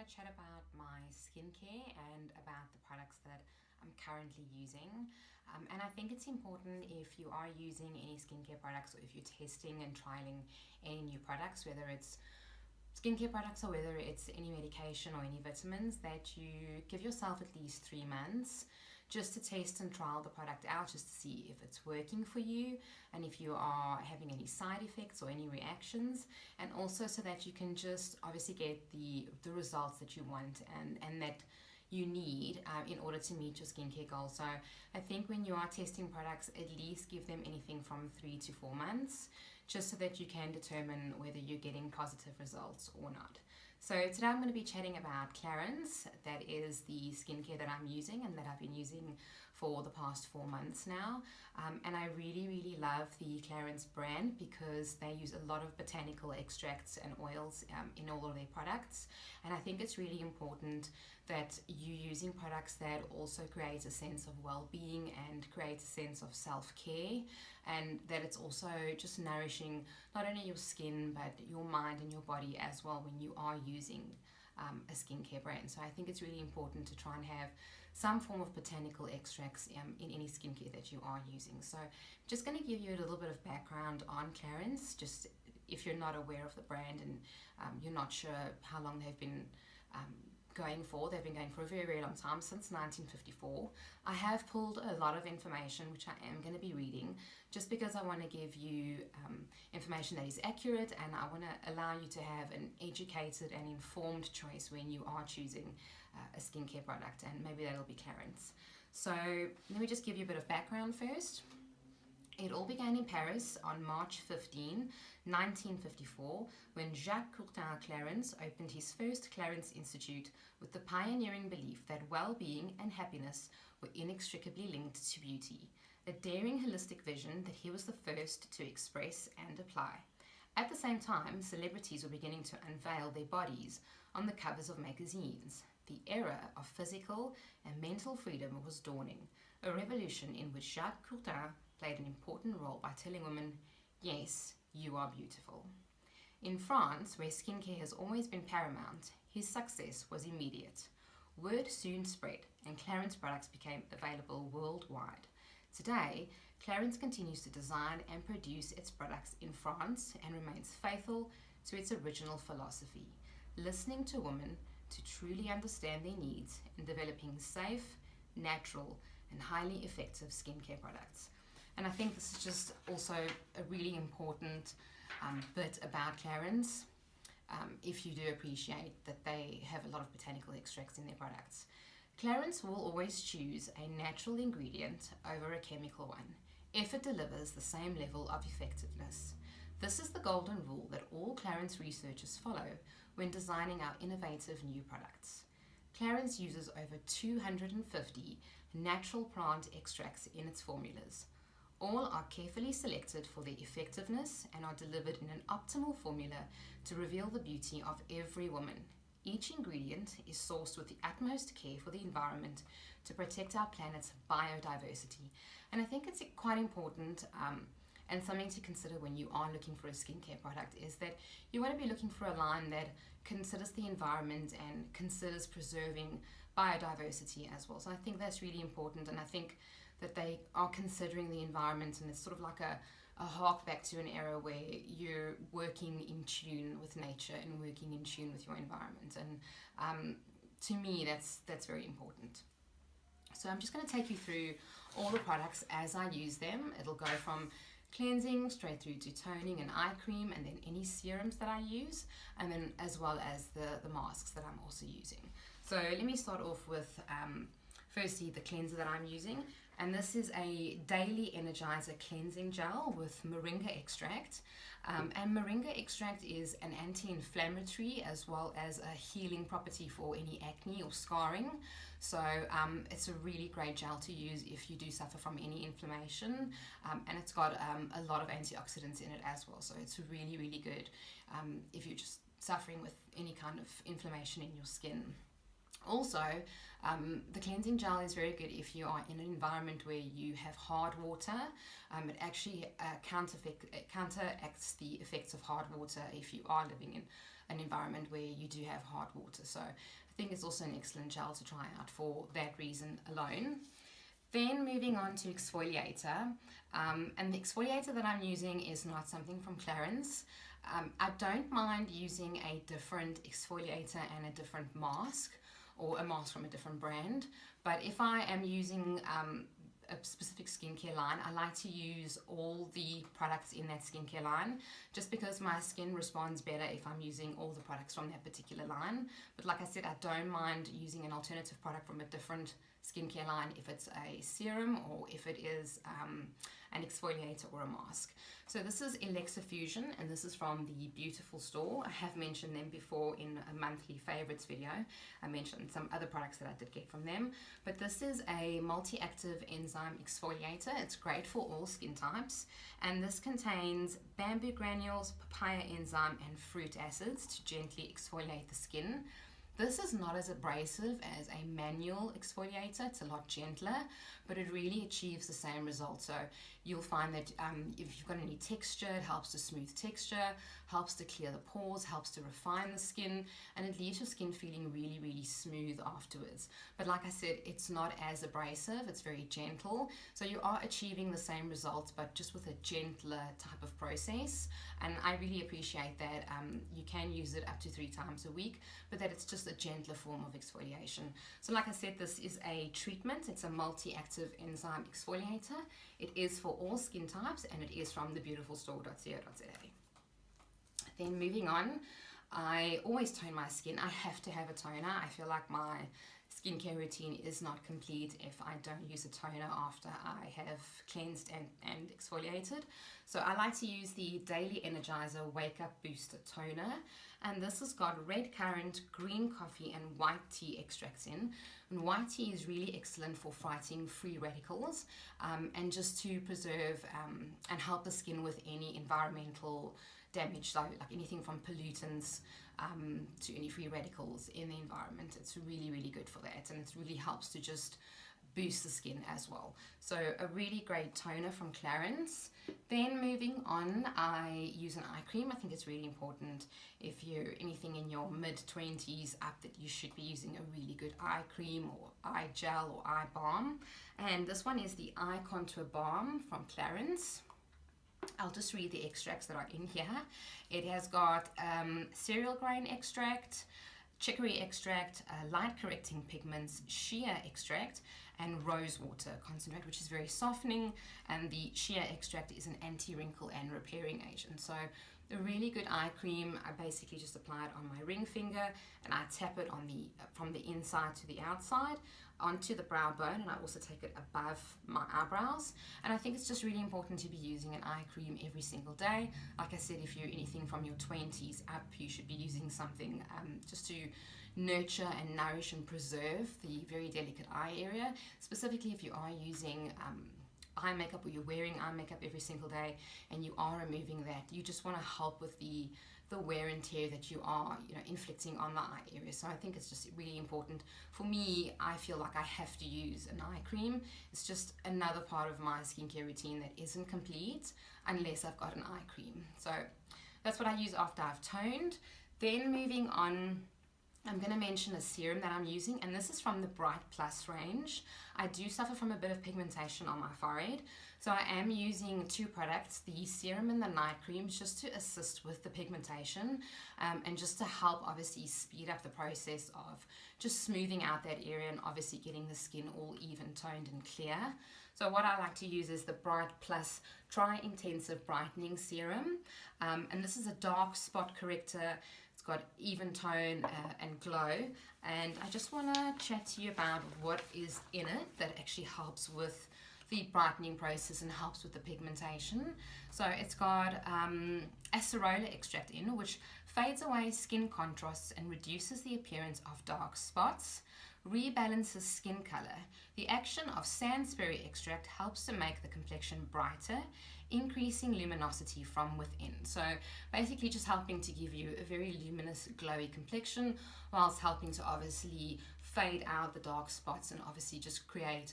to chat about my skincare and about the products that I'm currently using. And I think it's important if you are using any skincare products or if you're testing and trialing any new products, whether it's skincare products or whether it's any medication or any vitamins, that you give yourself at least 3 months just to test and trial the product out, just to see if it's working for you and if you are having any side effects or any reactions, and also so that you can just obviously get the results that you want and that you need in order to meet your skincare goals. So I think when you are testing products, at least give them anything from 3 to 4 months, just so that you can determine whether you're getting positive results or not. So today I'm going to be chatting about Clarins. That is the skincare that I'm using and that I've been using for the past 4 months now. And I really love the Clarins brand because they use a lot of botanical extracts and oils in all of their products. And I think it's really important that you're using products that also create a sense of well-being and create a sense of self-care, and that it's also just nourishing not only your skin but your mind and your body as well when you are using a skincare brand. So I think it's really important to try and have some form of botanical extracts in any skincare that you are using. So I'm just going to give you a little bit of background on Clarins, just if you're not aware of the brand and you're not sure how long they've been going for. They've been going for a very long time, since 1954. I have pulled a lot of information which I am going to be reading, just because I want to give you information that is accurate, and I want to allow you to have an educated and informed choice when you are choosing a skincare product, and maybe that'll be Clarins. So let me just give you a bit of background first. It all began in Paris on March 15, 1954, when Jacques Courtin Clarins opened his first Clarins Institute with the pioneering belief that well-being and happiness were inextricably linked to beauty, a daring holistic vision that he was the first to express and apply. At the same time, celebrities were beginning to unveil their bodies on the covers of magazines. The era of physical and mental freedom was dawning, a revolution in which Jacques Courtin played an important role by telling women, yes, you are beautiful. In France, where skincare has always been paramount, his success was immediate. Word soon spread, and Clarins products became available worldwide. Today, Clarins continues to design and produce its products in France and remains faithful to its original philosophy, listening to women to truly understand their needs and developing safe, natural, and highly effective skincare products. And I think this is just also a really important bit about Clarins, if you do appreciate that they have a lot of botanical extracts in their products. Clarins will always choose a natural ingredient over a chemical one if it delivers the same level of effectiveness. This is the golden rule that all Clarins researchers follow when designing our innovative new products. Clarins uses over 250 natural plant extracts in its formulas. All are carefully selected for their effectiveness and are delivered in an optimal formula to reveal the beauty of every woman. Each ingredient is sourced with the utmost care for the environment to protect our planet's biodiversity. And I think it's quite important and something to consider when you are looking for a skincare product is that you want to be looking for a line that considers the environment and considers preserving biodiversity as well. So I think that's really important, and I think that they are considering the environment, and it's sort of like a hark back to an era where you're working in tune with nature and working in tune with your environment, and to me that's very important. So I'm just going to take you through all the products as I use them. It'll go from cleansing straight through to toning and eye cream, and then any serums that I use, and then as well as the masks that I'm also using. So let me start off with firstly the cleanser that I'm using, and this is a daily energizer cleansing gel with moringa extract, and moringa extract is an anti-inflammatory as well as a healing property for any acne or scarring. So it's a really great gel to use if you do suffer from any inflammation, and it's got a lot of antioxidants in it as well, so it's really good if you're just suffering with any kind of inflammation in your skin. Also, the cleansing gel is very good if you are in an environment where you have hard water. It actually counteracts the effects of hard water if you are living in an environment where you do have hard water. So I think it's also an excellent gel to try out for that reason alone. Then moving on to exfoliator, and the exfoliator that I'm using is not something from Clarins. I don't mind using a different exfoliator and a different mask, or a mask from a different brand, but if I am using a specific skincare line, I like to use all the products in that skincare line, just because my skin responds better if I'm using all the products from that particular line. But like I said, I don't mind using an alternative product from a different skincare line if it's a serum or if it is an exfoliator or a mask. So this is Alexa Fusion, and this is from the Beautiful store. I have mentioned them before in a monthly favorites video. I mentioned some other products that I did get from them, but this is a multi-active enzyme exfoliator. It's great for all skin types, and this contains bamboo granules, papaya enzyme, and fruit acids to gently exfoliate the skin. This is not as abrasive as a manual exfoliator. It's a lot gentler, but it really achieves the same result. So you'll find that if you've got any texture, it helps to smooth texture, helps to clear the pores, helps to refine the skin, and it leaves your skin feeling really, really smooth afterwards. But like I said, it's not as abrasive, it's very gentle. So you are achieving the same results, but just with a gentler type of process. And I really appreciate that you can use it up to 3 times a week, but that it's just a gentler form of exfoliation. So like I said, this is a treatment. It's a multi-active enzyme exfoliator. It is for all skin types, and it is from thebeautifulstore.co.za. Then moving on, I always tone my skin. I have to have a toner. I feel like my skincare routine is not complete if I don't use a toner after I have cleansed and exfoliated. So I like to use the Daily Energizer Wake Up Booster Toner, and this has got red currant, green coffee, and white tea extracts in. And white tea is really excellent for fighting free radicals and just to preserve and help the skin with any environmental damage, so like anything from pollutants to any free radicals in the environment. It's really, really good for that, and it really helps to just boost the skin as well. So a really great toner from Clarins. Then moving on, I use an eye cream. I think it's really important if you're anything in your mid-20s up that you should be using a really good eye cream or eye gel or eye balm. And this one is the Eye Contour Balm from Clarins. I'll just read the extracts that are in here. It has got cereal grain extract, chicory extract, light correcting pigments, shea extract, and rose water concentrate, which is very softening, and the shea extract is an anti-wrinkle and repairing agent. So a really good eye cream. I basically just apply it on my ring finger, and I tap it on from the inside to the outside onto the brow bone, and I also take it above my eyebrows. And I think it's just really important to be using an eye cream every single day. Like I said, if you're anything from your 20s up, you should be using something just to nurture and nourish and preserve the very delicate eye area. Specifically if you are using eye makeup, or you're wearing eye makeup every single day and you are removing that, you just want to help with the wear and tear that you are inflicting on the eye area. So I think it's just really important. For me, I feel like I have to use an eye cream. It's just another part of my skincare routine that isn't complete unless I've got an eye cream. So that's what I use after I've toned. Then moving on, I'm going to mention a serum that I'm using, and this is from the Bright Plus range. I do suffer from a bit of pigmentation on my forehead, so I am using 2 products, the serum and the night cream, just to assist with the pigmentation and just to help obviously speed up the process of just smoothing out that area and obviously getting the skin all even toned and clear. So what I like to use is the Bright Plus Tri-Intensive Brightening Serum, and this is a dark spot corrector. It's got even tone and glow, and I just want to chat to you about what is in it that actually helps with the brightening process and helps with the pigmentation. So it's got acerola extract in, which fades away skin contrasts and reduces the appearance of dark spots, rebalances skin color. The action of sansbury extract helps to make the complexion brighter, increasing luminosity from within. So basically just helping to give you a very luminous, glowy complexion, whilst helping to obviously fade out the dark spots and obviously just create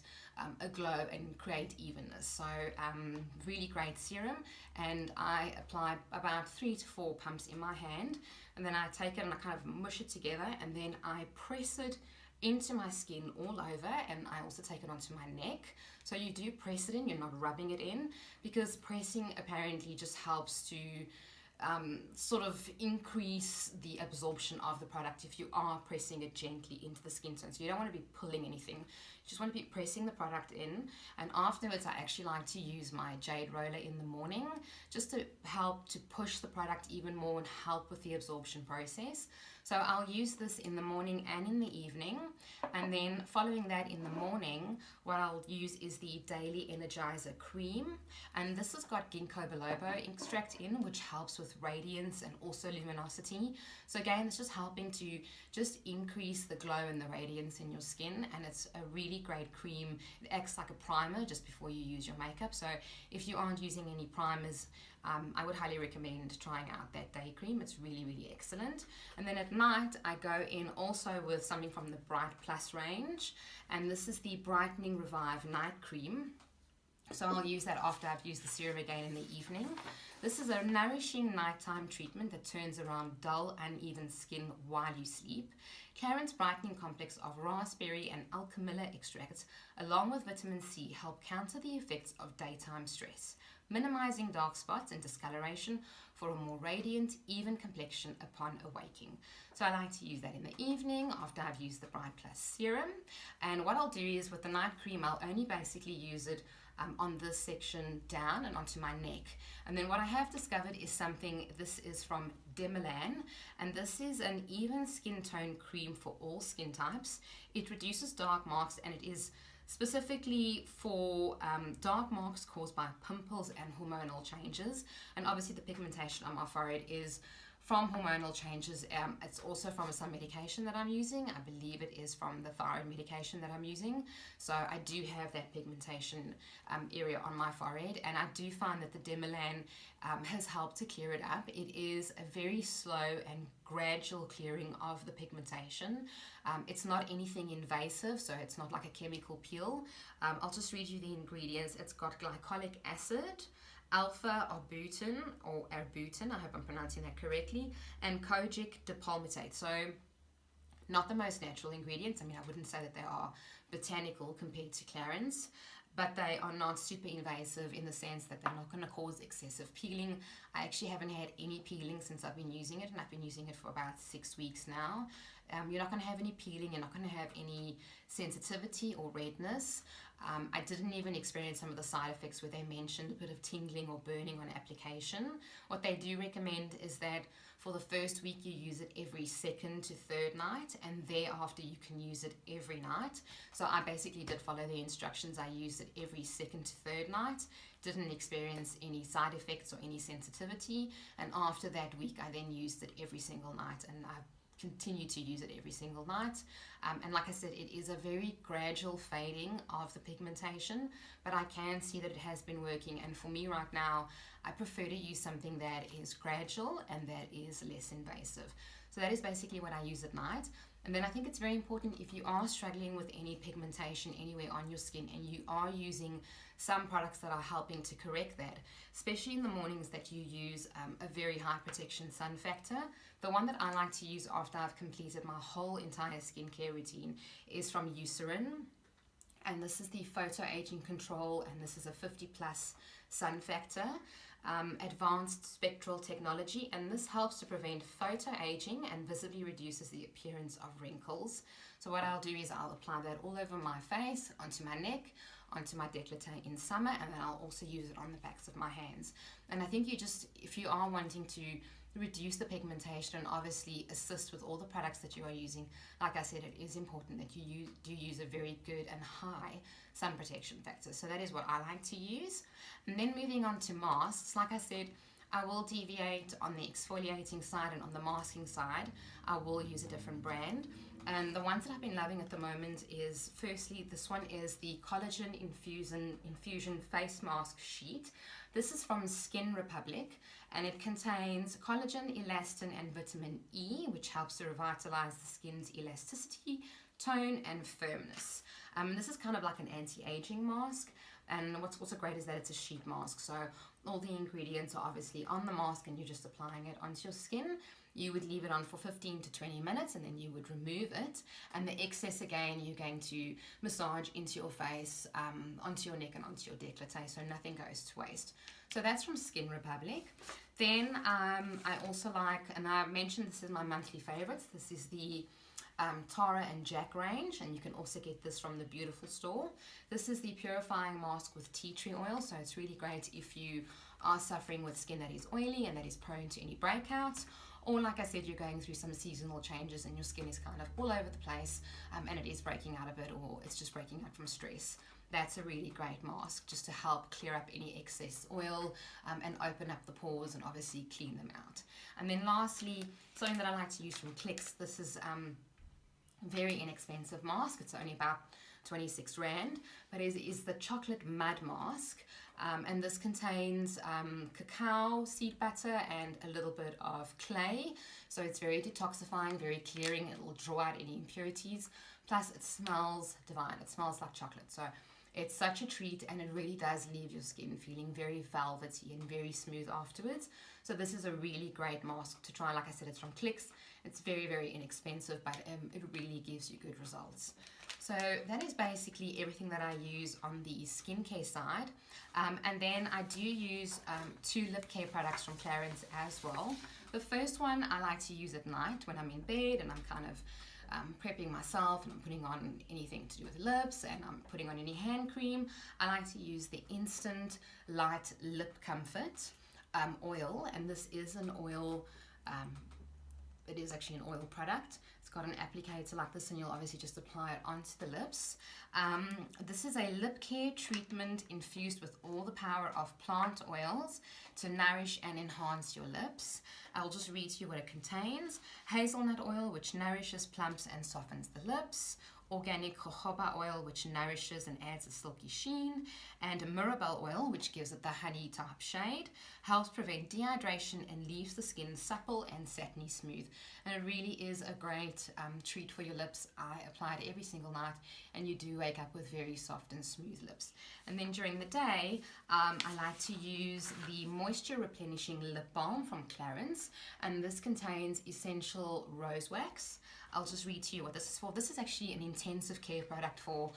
a glow and create evenness. So really great serum, and I apply about 3 to 4 pumps in my hand, and then I take it and I kind of mush it together, and then I press it into my skin all over, and I also take it onto my neck. So you do press it in, you're not rubbing it in, because pressing apparently just helps to sort of increase the absorption of the product if you are pressing it gently into the skin tone. So you don't want to be pulling anything, you just want to be pressing the product in. And afterwards I actually like to use my jade roller in the morning just to help to push the product even more and help with the absorption process. So I'll use this in the morning and in the evening, and then following that in the morning, what I'll use is the Daily Energizer Cream, and this has got ginkgo biloba extract in, which helps with radiance and also luminosity. So again, it's just helping to just increase the glow and the radiance in your skin, and it's a really great cream. It acts like a primer just before you use your makeup. So if you aren't using any primers, I would highly recommend trying out that day cream. It's really, really excellent. And then at night, I go in also with something from the Bright Plus range, and this is the Brightening Revive Night Cream. So I'll use that after I've used the serum again in the evening. This is a nourishing nighttime treatment that turns around dull, uneven skin while you sleep. Clarins Brightening Complex of raspberry and alchemilla extracts, along with vitamin C, help counter the effects of daytime stress, minimizing dark spots and discoloration for a more radiant, even complexion upon awaking. So I like to use that in the evening after I've used the Bright Plus serum. And what I'll do is with the night cream, I'll only basically use it on this section down and onto my neck. And then what I have discovered is something, this is from Demilan, and this is an even skin tone cream for all skin types. It reduces dark marks, and it is specifically for dark marks caused by pimples and hormonal changes. And obviously the pigmentation on my forehead is from hormonal changes. It's also from some medication that I'm using. I believe it is from the thyroid medication that I'm using. So I do have that pigmentation area on my forehead, and I do find that the Demilan has helped to clear it up. It is a very slow and gradual clearing of the pigmentation. It's not anything invasive, so it's not like a chemical peel. I'll just read you the ingredients. It's got glycolic acid, alpha-arbutin, or arbutin, I hope I'm pronouncing that correctly, and kojic dipalmitate. So not the most natural ingredients. I mean, I wouldn't say that they are botanical compared to Clarins, but they are not super invasive in the sense that they're not going to cause excessive peeling. I actually haven't had any peeling since I've been using it, and I've been using it for about 6 weeks now. You're not going to have any peeling, you're not going to have any sensitivity or redness. I didn't even experience some of the side effects where they mentioned a bit of tingling or burning on application. What they do recommend is that for the first week you use it every second to third night, and thereafter you can use it every night. So I basically did follow the instructions. I used it every second to third night, didn't experience any side effects or any sensitivity, and after that week I then used it every single night, and I've continue to use it every single night. And like I said, it is a very gradual fading of the pigmentation, but I can see that it has been working. And for me right now, I prefer to use something that is gradual and that is less invasive. So that is basically what I use at night. And then I think it's very important, if you are struggling with any pigmentation anywhere on your skin and you are using some products that are helping to correct that, especially in the mornings that you use a very high protection sun factor. The one that I like to use after I've completed my whole entire skincare routine is from Serum, and this is the Photo Aging Control, and this is a 50 plus sun factor. Advanced spectral technology, and this helps to prevent photo aging and visibly reduces the appearance of wrinkles. So what I'll do is I'll apply that all over my face, onto my neck, onto my décolleté in summer, and then I'll also use it on the backs of my hands. And I think if you are wanting to reduce the pigmentation and obviously assist with all the products that you are using, like I said, it is important that you do use a very good and high sun protection factor. So that is what I like to use. And then moving on to masks, like I said, I will deviate on the exfoliating side, and on the masking side I will use a different brand. And the ones that I've been loving at the moment is, firstly, this one is the Collagen Infusion Face Mask Sheet. This is from Skin Republic, and it contains collagen, elastin, and vitamin E, which helps to revitalize the skin's elasticity, tone and firmness. This is kind of like an anti-aging mask, and what's also great is that it's a sheet mask, so all the ingredients are obviously on the mask and you're just applying it onto your skin. You would leave it on for 15 to 20 minutes and then you would remove it, and the excess again you're going to massage into your face, onto your neck and onto your décolleté, so nothing goes to waste. So that's from Skin Republic. Then I also like, and I mentioned this is my monthly favorites, this is the Torah Jack range, and you can also get this from the Beautiful store. This is the purifying mask with tea tree oil, so it's really great if you are suffering with skin that is oily and that is prone to any breakouts, or like I said, you're going through some seasonal changes and your skin is kind of all over the place, and it is breaking out a bit, or it's just breaking out from stress. That's a really great mask just to help clear up any excess oil, and open up the pores and obviously clean them out. And then lastly, something that I like to use from Clarins, this is very inexpensive mask. It's only about 26 Rand, but is the chocolate mud mask, and this contains cacao seed butter and a little bit of clay, so it's very detoxifying, very clearing. It will draw out any impurities, plus it smells divine. It smells like chocolate, so it's such a treat, and it really does leave your skin feeling very velvety and very smooth afterwards. So this is a really great mask to try. Like I said, it's from Clarins. It's very, very inexpensive, but it really gives you good results. So that is basically everything that I use on the skincare side. And then I do use 2 lip care products from Clarins as well. The first one I like to use at night when I'm in bed and I'm kind of prepping myself and I'm putting on anything to do with lips and I'm putting on any hand cream. I like to use the Instant Light Lip Comfort oil, and this is an oil, it is actually an oil product. It's got an applicator like this, and you'll obviously just apply it onto the lips. This is a lip care treatment infused with all the power of plant oils to nourish and enhance your lips. I'll just read to you what it contains. Hazelnut oil, which nourishes, plumps and softens the lips. Organic jojoba oil, which nourishes and adds a silky sheen, and mirabelle oil, which gives it the honey type shade, helps prevent dehydration and leaves the skin supple and satiny smooth. And it really is a great treat for your lips. I apply it every single night, and you do wake up with very soft and smooth lips. And then during the day, I like to use the Moisture Replenishing Lip Balm from Clarins, and this contains essential rose wax. I'll just read to you what this is for. This is actually an intensive care product for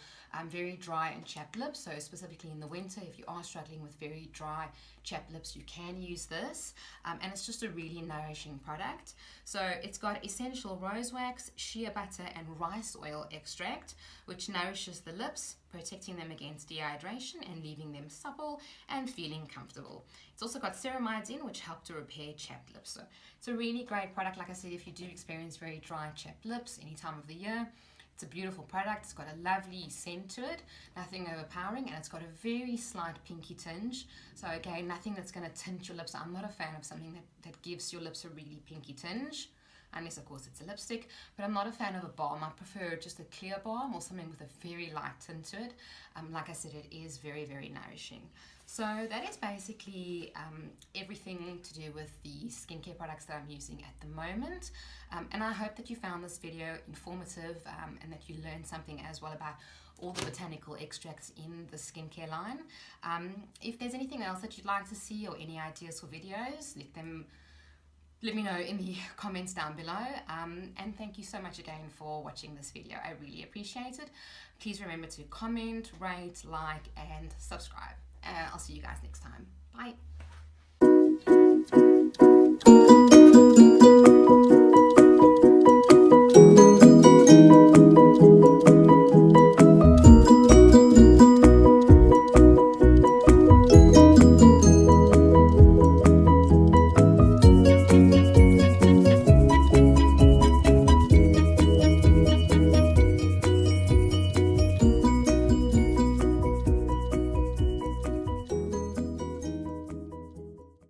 very dry and chapped lips. So specifically in the winter, if you are struggling with very dry, chapped lips, you can use this. And it's just a really nourishing product. So it's got essential rose wax, shea butter, and rice oil extract, which nourishes the lips, protecting them against dehydration and leaving them supple and feeling comfortable. It's also got ceramides in, which help to repair chapped lips. So it's a really great product. Like I said, if you do experience very dry, chapped lips any time of the year, it's a beautiful product. It's got a lovely scent to it, nothing overpowering, and it's got a very slight pinky tinge. So again, nothing that's going to tint your lips. I'm not a fan of something that gives your lips a really pinky tinge, unless of course it's a lipstick, but I'm not a fan of a balm. I prefer just a clear balm or something with a very light tint to it. Like I said, it is very, very nourishing. So that is basically everything to do with the skincare products that I'm using at the moment. And I hope that you found this video informative, and that you learned something as well about all the botanical extracts in the skincare line. If there's anything else that you'd like to see or any ideas for videos, let me know in the comments down below. And thank you so much again for watching this video. I really appreciate it. Please remember to comment, rate, like, and subscribe. I'll see you guys next time. Bye.